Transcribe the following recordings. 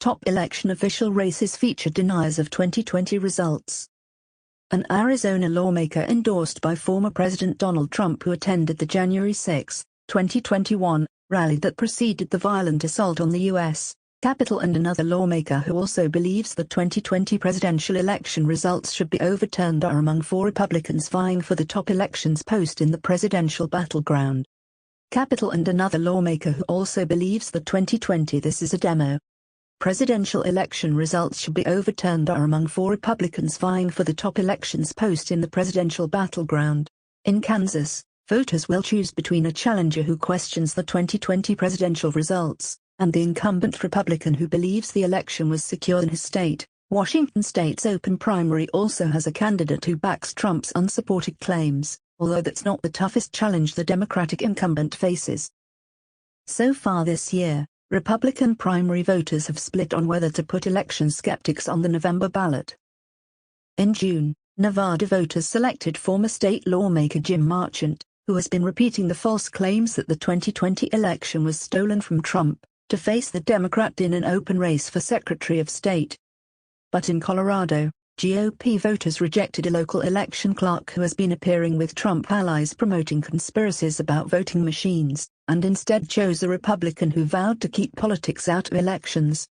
Top election official races feature deniers of 2020 results. An Arizona lawmaker endorsed by former President Donald Trump, who attended the January 6, 2021, rally that preceded the violent assault on the U.S. Capitol, and another lawmaker who also believes the 2020 presidential election results should be overturned, are among four Republicans vying for the top elections post in the presidential battleground. Capitol and another lawmaker who also believes the 2020 this is a demo. Presidential election results should be overturned are among four Republicans vying for the top elections post in the presidential battleground. In Kansas, voters will choose between a challenger who questions the 2020 presidential results and the incumbent Republican who believes the election was secure in his state. Washington State's open primary also has a candidate who backs Trump's unsupported claims, although that's not the toughest challenge the Democratic incumbent faces. So far this year, Republican primary voters have split on whether to put election skeptics on the November ballot. In June, Nevada voters selected former state lawmaker Jim Marchant, who has been repeating the false claims that the 2020 election was stolen from Trump, to face the Democrat in an open race for Secretary of State. But in Colorado, GOP voters rejected a local election clerk who has been appearing with Trump allies promoting conspiracies about voting machines, and instead chose a Republican who vowed to keep politics out of elections.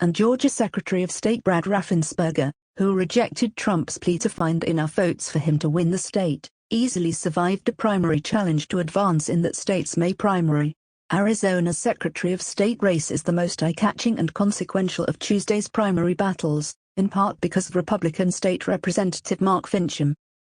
And Georgia Secretary of State Brad Raffensperger, who rejected Trump's plea to find enough votes for him to win the state, easily survived a primary challenge to advance in that state's May primary. Arizona's Secretary of State race is the most eye-catching and consequential of Tuesday's primary battles, in part because Republican State Representative Mark Finchem,